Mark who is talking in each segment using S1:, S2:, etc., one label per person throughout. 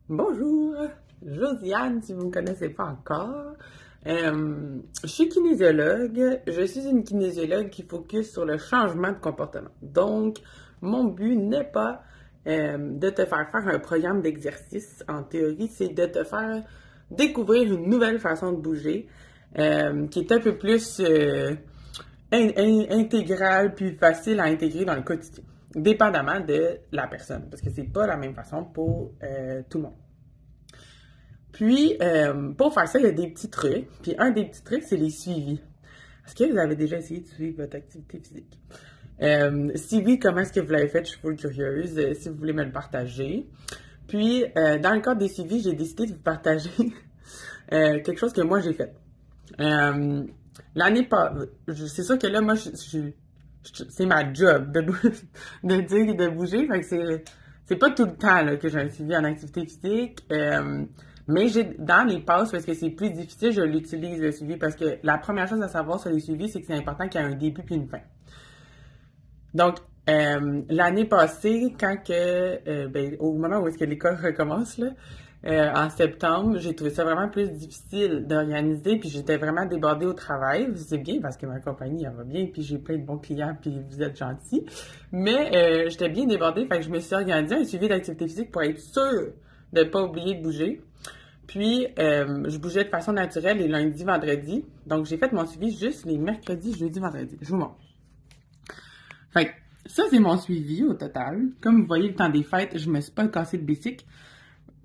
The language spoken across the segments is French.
S1: Bonjour, Josiane, si vous ne me connaissez pas encore. Je suis kinésiologue. Je suis une kinésiologue qui focus sur le changement de comportement. Donc, mon but n'est pas de te faire faire un programme d'exercice. En théorie, c'est de te faire découvrir une nouvelle façon de bouger qui est un peu plus intégrale, puis facile à intégrer dans le quotidien, dépendamment de la personne, parce que c'est pas la même façon pour tout le monde. Puis, pour faire ça, il y a des petits trucs. Puis, un des petits trucs, c'est les suivis. Est-ce que vous avez déjà essayé de suivre votre activité physique? Si oui, comment est-ce que vous l'avez fait? Je suis full curieuse. Si vous voulez me le partager. Puis, dans le cadre des suivis, j'ai décidé de vous partager quelque chose que moi, j'ai fait. L'année passée, c'est sûr que là, moi, c'est ma job de dire et de bouger. Fait que c'est pas tout le temps là, que j'ai un suivi en activité physique. Mais dans les passes, parce que c'est plus difficile, je l'utilise le suivi parce que la première chose à savoir sur les suivis, c'est que c'est important qu'il y ait un début puis une fin. Donc, l'année passée, au moment où est-ce que l'école recommence, là, en septembre, j'ai trouvé ça vraiment plus difficile d'organiser, puis j'étais vraiment débordée au travail. C'est bien parce que ma compagnie, elle va bien, puis j'ai plein de bons clients, puis vous êtes gentils. Mais j'étais bien débordée, fait que je me suis organisée un suivi d'activité physique pour être sûre de ne pas oublier de bouger. Puis, je bougeais de façon naturelle les lundis, vendredis. Donc, j'ai fait mon suivi juste les mercredis, jeudis, vendredis. Je vous montre. Fait que, ça, c'est mon suivi au total. Comme vous voyez, le temps des fêtes, je me suis pas cassé le bicycle.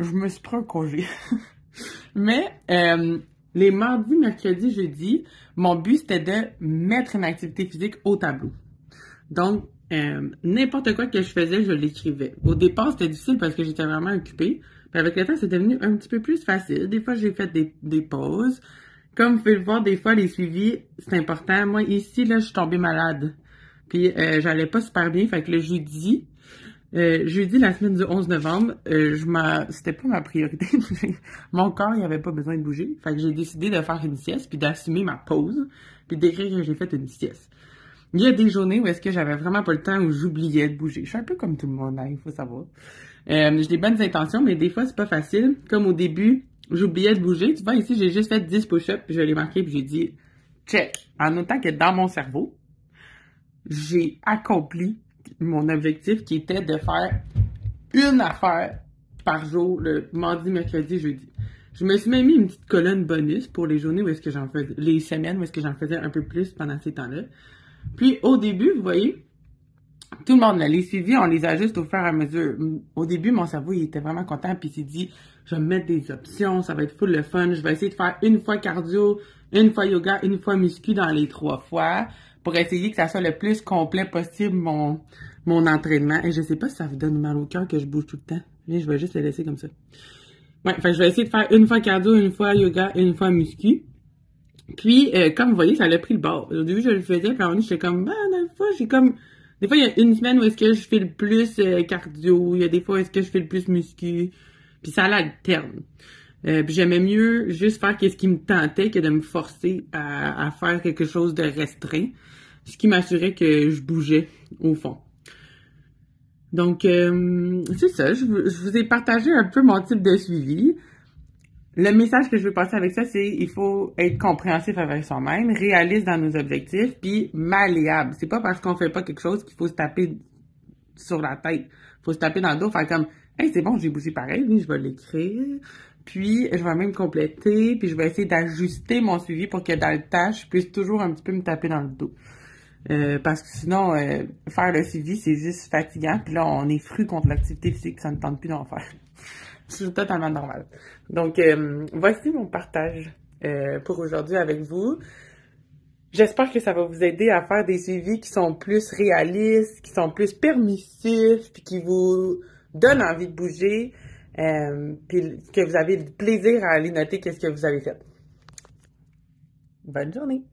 S1: Je me suis pris un congé. Mais, les mardis, mercredis, jeudis, mon but, c'était de mettre une activité physique au tableau. Donc, n'importe quoi que je faisais, je l'écrivais. Au départ, c'était difficile parce que j'étais vraiment occupée. Puis avec le temps, c'est devenu un petit peu plus facile. Des fois, j'ai fait des pauses. Comme vous pouvez le voir, des fois, les suivis, c'est important. Moi, ici, là, je suis tombée malade. Puis, j'allais pas super bien. Fait que le jeudi, la semaine du 11 novembre, c'était pas ma priorité. Mon corps, il avait pas besoin de bouger. Fait que j'ai décidé de faire une sieste, puis d'assumer ma pause, puis d'écrire que j'ai fait une sieste. Il y a des journées où est-ce que j'avais vraiment pas le temps, où j'oubliais de bouger. Je suis un peu comme tout le monde, hein, il faut savoir. J'ai des bonnes intentions, mais des fois, c'est pas facile. Comme au début, j'oubliais de bouger. Tu vois, ici, j'ai juste fait 10 push-ups, puis je l'ai marqué, puis j'ai dit « check ». En autant que dans mon cerveau, j'ai accompli mon objectif qui était de faire une affaire par jour, le mardi, mercredi, jeudi. Je me suis même mis une petite colonne bonus pour les journées où est-ce que j'en faisais, les semaines où est-ce que j'en faisais un peu plus pendant ces temps-là. Puis au début, vous voyez, tout le monde, là, les suivis, on les ajuste au fur et à mesure. Au début, mon cerveau, il était vraiment content, puis il s'est dit, je vais me mettre des options, ça va être full le fun, je vais essayer de faire une fois cardio, une fois yoga, une fois muscu dans les 3 fois, pour essayer que ça soit le plus complet possible, mon entraînement. Et je sais pas si ça vous donne mal au cœur que je bouge tout le temps. Je vais juste le laisser comme ça. Ouais, fait que je vais essayer de faire une fois cardio, une fois yoga, une fois muscu. Puis, comme vous voyez, ça a pris le bord. Au début, je le faisais, puis à un moment donné, j'étais comme, dans fois, j'ai comme... Des fois, il y a une semaine où est-ce que je fais le plus cardio, il y a des fois où est-ce que je fais le plus muscu, puis ça alterne. Puis j'aimais mieux juste faire ce qui me tentait que de me forcer à faire quelque chose de restreint, ce qui m'assurait que je bougeais au fond. Donc, c'est ça, je vous ai partagé un peu mon type de suivi. Le message que je veux passer avec ça, c'est il faut être compréhensif avec soi-même, réaliste dans nos objectifs, puis malléable. C'est pas parce qu'on fait pas quelque chose qu'il faut se taper sur la tête. Faut se taper dans le dos, faire comme hey, c'est bon, j'ai bougé pareil, oui, je vais l'écrire. Puis je vais même compléter, puis je vais essayer d'ajuster mon suivi pour que dans le temps, je puisse toujours un petit peu me taper dans le dos. Parce que sinon, faire le suivi, c'est juste fatigant, puis là, on est fru contre l'activité physique, ça ne tente plus d'en faire. C'est totalement normal. Donc, voici mon partage pour aujourd'hui avec vous. J'espère que ça va vous aider à faire des suivis qui sont plus réalistes, qui sont plus permissifs, puis qui vous donnent envie de bouger, puis que vous avez du plaisir à aller noter qu'est-ce que vous avez fait. Bonne journée!